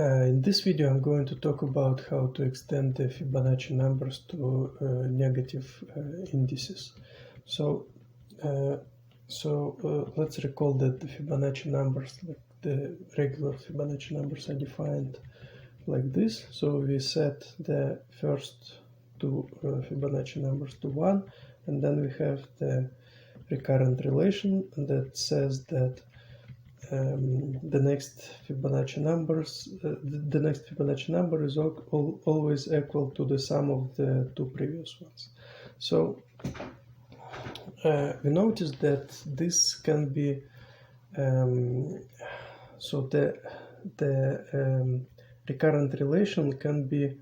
In this video I'm going to talk about how to extend the Fibonacci numbers to negative indices. So let's recall that the Fibonacci numbers, like the regular Fibonacci numbers, are defined like this. So we set the first two Fibonacci numbers to 1, and then we have the recurrent relation that says that the next Fibonacci number is always equal to the sum of the two previous ones. So we notice that this can be recurrent relation can be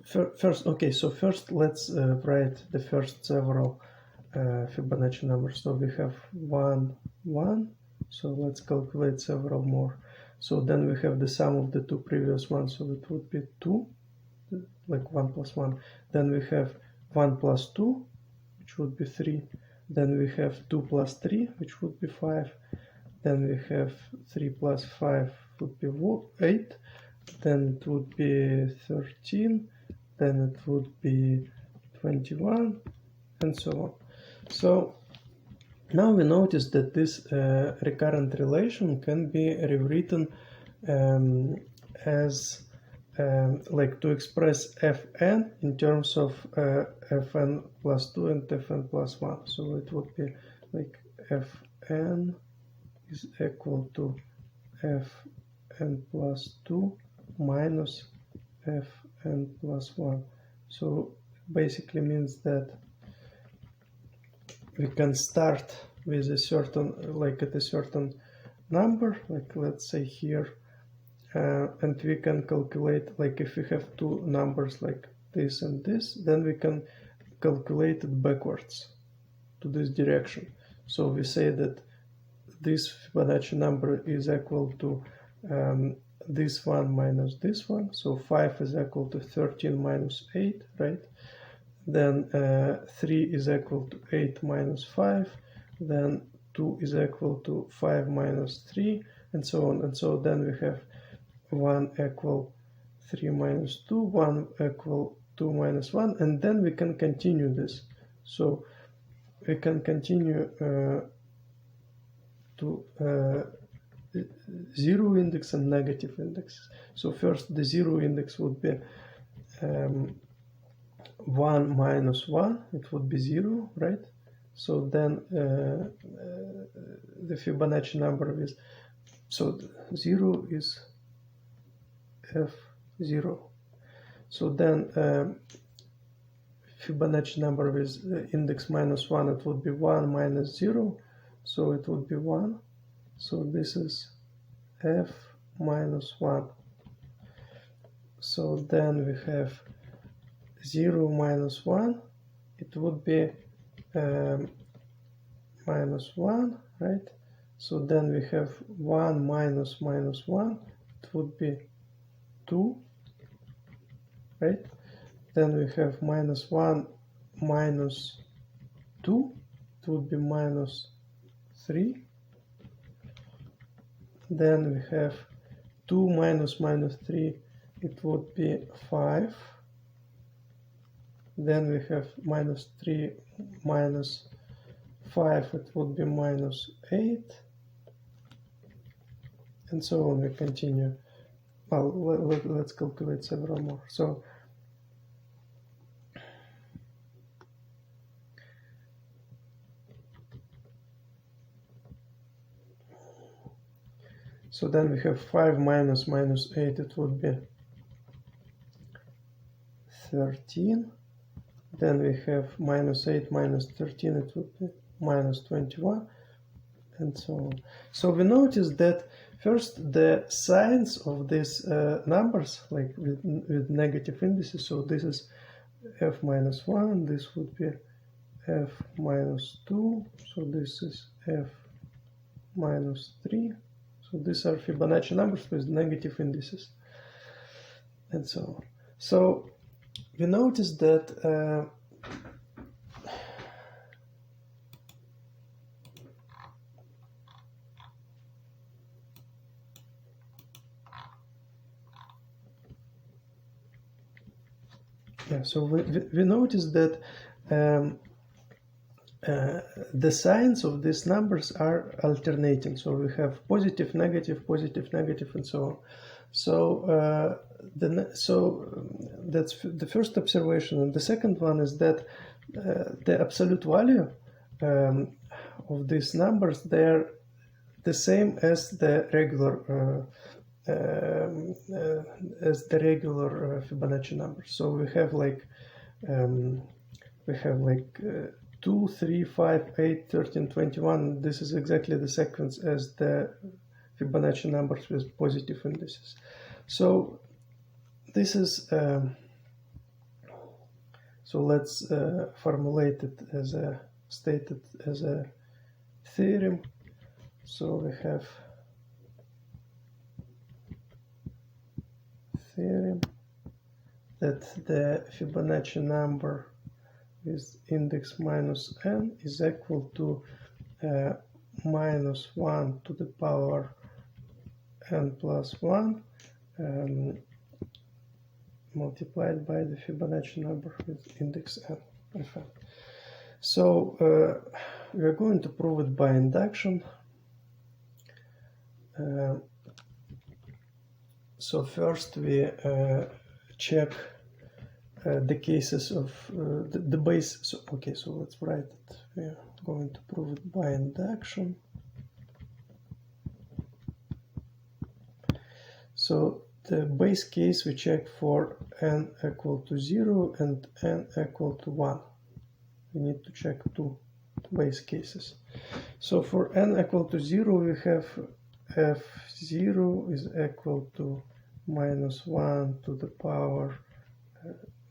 first let's write the first several Fibonacci numbers. So we have 1, 1. So let's calculate several more. So then we have the sum of the two previous ones, so it would be 2, like 1 plus 1. Then we have 1 plus 2, which would be 3. Then we have 2 plus 3, which would be 5. Then we have 3 plus 5 would be 8. Then it would be 13. Then it would be 21, and so on. So now we notice that this recurrent relation can be rewritten as like to express fn in terms of fn plus 2 and fn plus 1. So it would be like fn is equal to fn plus 2 minus fn plus 1. So basically means that we can start with a certain, like at a certain number, like let's say here, and we can calculate, like if we have two numbers like this and this, then we can calculate it backwards to this direction. So we say that this Fibonacci number is equal to this one minus this one. So 5 is equal to 13 minus 8, right? Then 3 is equal to 8 minus 5, then 2 is equal to 5 minus 3, and so on. And so then we have 1 equal 3 minus 2, 1 equal 2 minus 1, and then we can continue this. So we can continue to zero index and negative index. So first the zero index would be 1 minus 1, it would be 0, right? So then the Fibonacci number is, so 0 is f0. So then Fibonacci number with index minus 1, it would be 1 minus 0, so it would be 1. So this is f minus 1. So then we have 0 minus 1, it would be minus 1, right? So then we have 1 minus minus 1, it would be 2, right? Then we have minus 1 minus 2, it would be minus 3. Then we have 2 minus minus 3, it would be 5. Then we have minus 3 minus 5, it would be minus 8, and so on. We continue. Well, let's calculate several more. So then we have 5 minus minus 8, it would be 13. Then we have minus 8 minus 13, it would be minus 21, and so on. So we notice that first the signs of these numbers, like with negative indices, so this is f minus 1, this would be f minus 2, so this is f minus 3. So these are Fibonacci numbers with negative indices, and so on. So we notice that Yeah, so we notice that the signs of these numbers are alternating. So we have positive, negative, and so on. So that's the first observation, and the second one is that the absolute value of these numbers, they're the same as the regular Fibonacci numbers. So we have like 2, 3, 5, 8, 13, 21. This is exactly the sequence as the Fibonacci numbers with positive indices. So this is so let's formulate it as a stated as a theorem. So we have theorem that the Fibonacci number with index minus n is equal to minus 1 to the power n plus 1 multiplied by the Fibonacci number with index n. So we are going to prove it by induction. So first we check the cases of the base. So, okay, so let's write it. We are going to prove it by induction. So the base case we check for n equal to 0 and n equal to 1. We need to check two base cases. So for n equal to 0, we have f0 is equal to minus 1 to the power,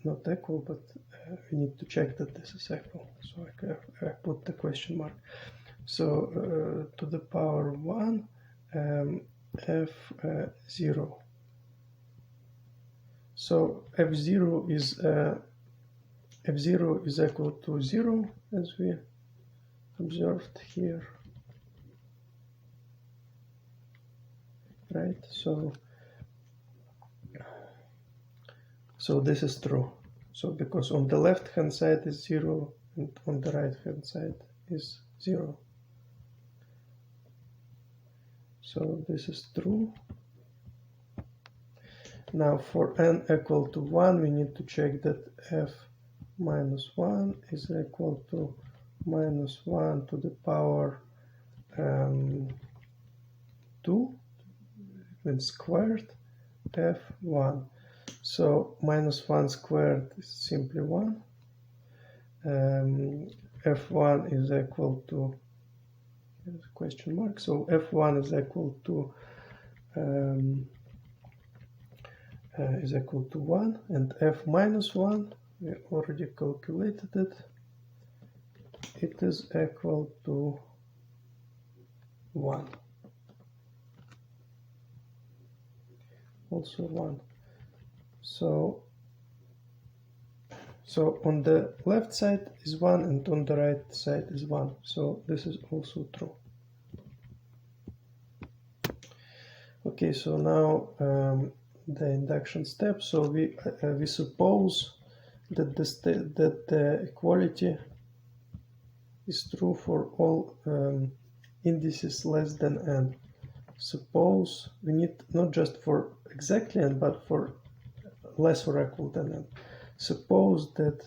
not equal, but we need to check that this is equal. So I put the question mark. So to the power 1, f0. So f0 is equal to 0, as we observed here, right? So this is true. So because on the left hand side is 0 and on the right hand side is 0. So this is true. Now for n equal to 1, we need to check that f minus 1 is equal to minus 1 to the power 2, means squared, f1. So minus 1 squared is simply 1. F1 is equal to, question mark, so f1 is equal to 1, and f minus 1, we already calculated it, it is equal to 1, also 1. So on the left side is 1 and on the right side is 1, so this is also true. Okay, so now the induction step. So we suppose that the equality is true for all indices less than n. Suppose we need not just for exactly n, but for less or equal than n. Suppose that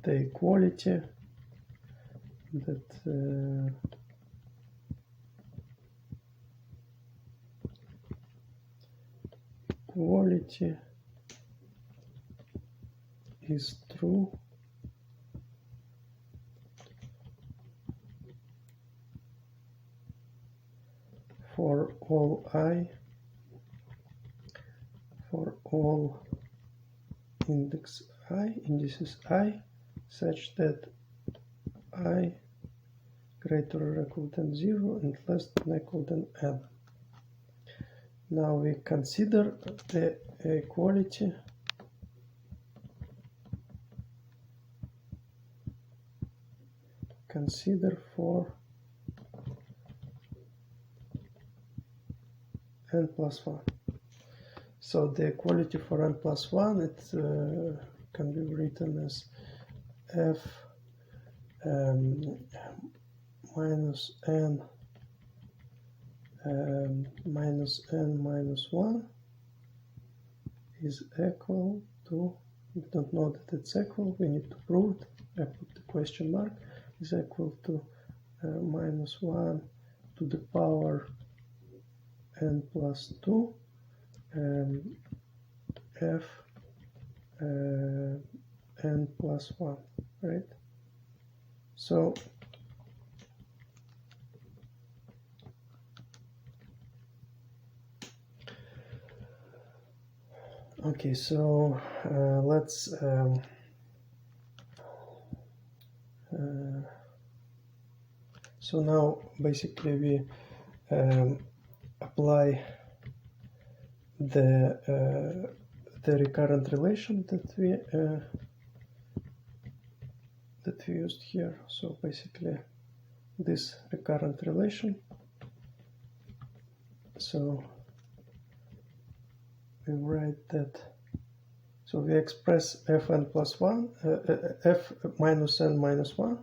the equality that equality is true for all I, for all indices I, such that I greater or equal than 0 and less than or equal than n. Now we consider the equality for n plus 1. So the equality for n plus 1, it can be written as f minus n minus 1 is equal to, we don't know that it's equal, we need to prove it. I put the question mark, is equal to minus 1 to the power n plus 2 f n plus 1, right? So okay, so let's so now basically we apply the recurrent relation that we used here. So basically this recurrent relation. So we write that. So we express fn plus 1, f minus n minus 1.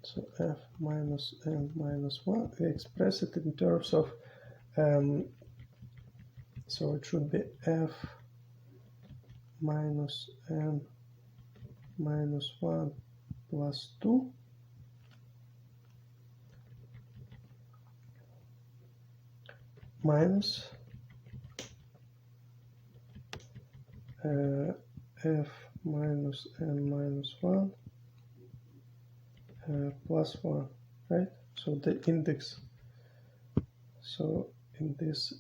So f minus n minus 1, we express it in terms of, so it should be f minus n minus 1 plus 2 minus f minus n minus 1 plus 1, right? So the index, so in this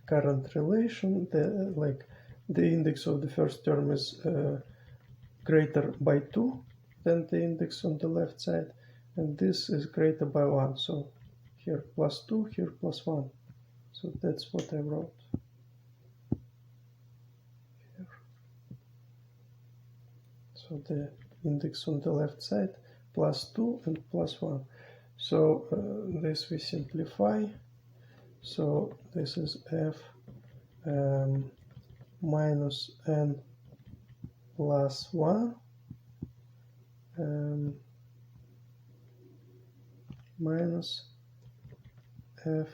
current relation, the index of the first term is greater by 2 than the index on the left side, and this is greater by 1. So here plus 2, here plus 1. So that's what I wrote here. So the index on the left side plus 2 and plus 1. So this we simplify. So this is f minus n plus 1 minus f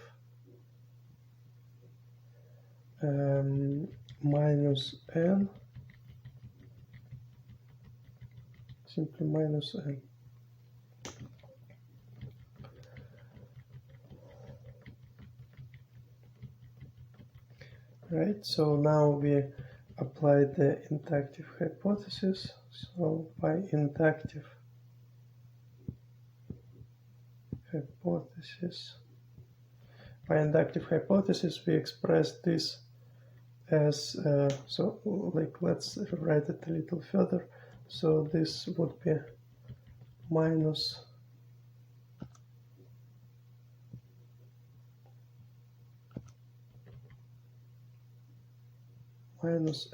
minus n, simply minus n. Right, so now we apply the inductive hypothesis. So by inductive hypothesis, we express this as so like let's write it a little further. So this would be minus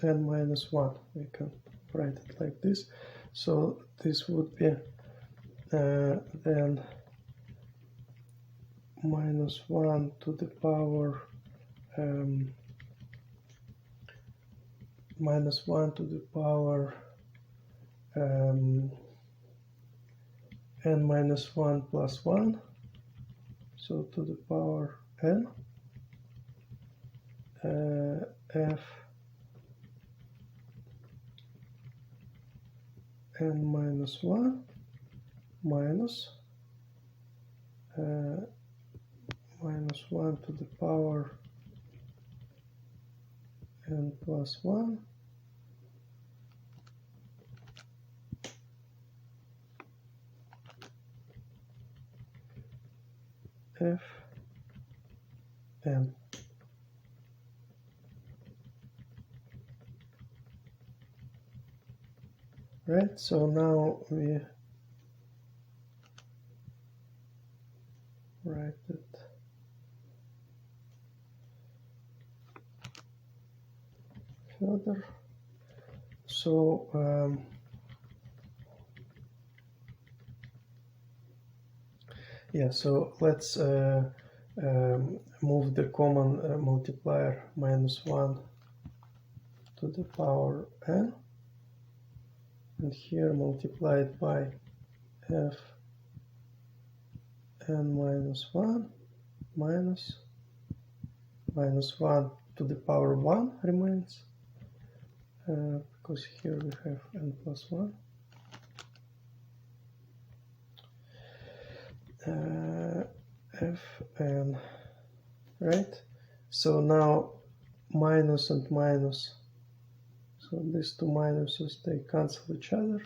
n minus 1. We can write it like this. So this would be then minus 1 to the power minus 1 to the power n minus 1 plus 1, so to the power n, f n minus 1 minus minus 1 to the power n plus 1 f n. Right, so now we write it further. So yeah, so let's move the common multiplier -1 to the power n, and here multiplied by f n minus 1 minus -1 to the power 1 remains, because here we have n plus 1. Fn, right? So now minus and minus, so these two minuses, they cancel each other.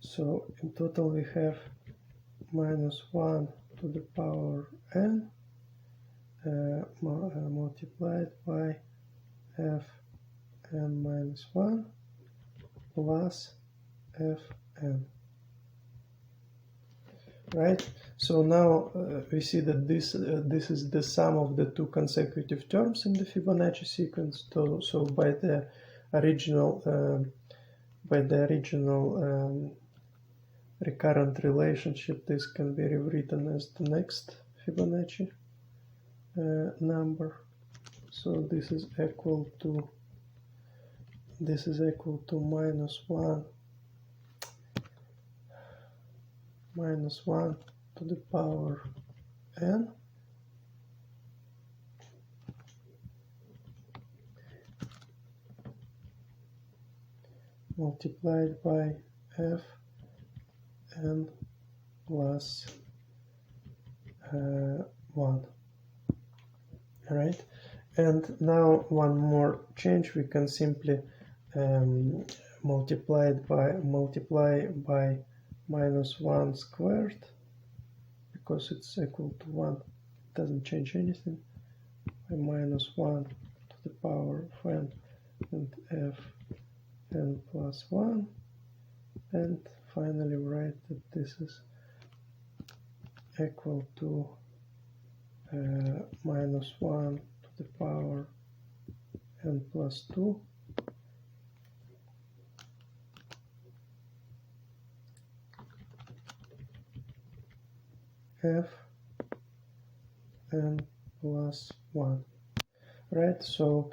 So in total we have -1 to the power n multiplied by f n minus 1 plus fn. Right? So now we see that this is the sum of the two consecutive terms in the Fibonacci sequence. So by the original recurrent relationship, this can be rewritten as the next Fibonacci number. So this is equal to -1 to the power n multiplied by f n plus 1. Right? And now one more change, we can simply multiply by -1 squared, because it's equal to 1, it doesn't change anything, by -1 to the power of n and f n plus 1, and finally write that this is equal to -1 to the power n plus 2 f n plus 1. Right? So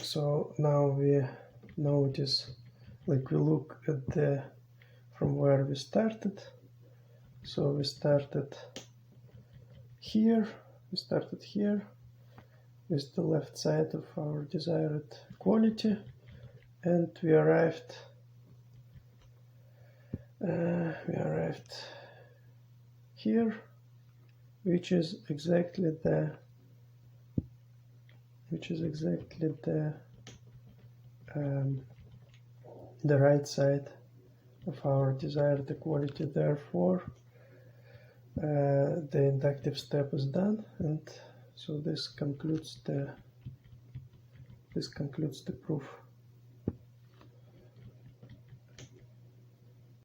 so now we notice, like, we look at from where we started. So we started here with the left side of our desired quality, and we arrived here, which is exactly the right side of our desired equality. Therefore the inductive step is done, and so this concludes the proof.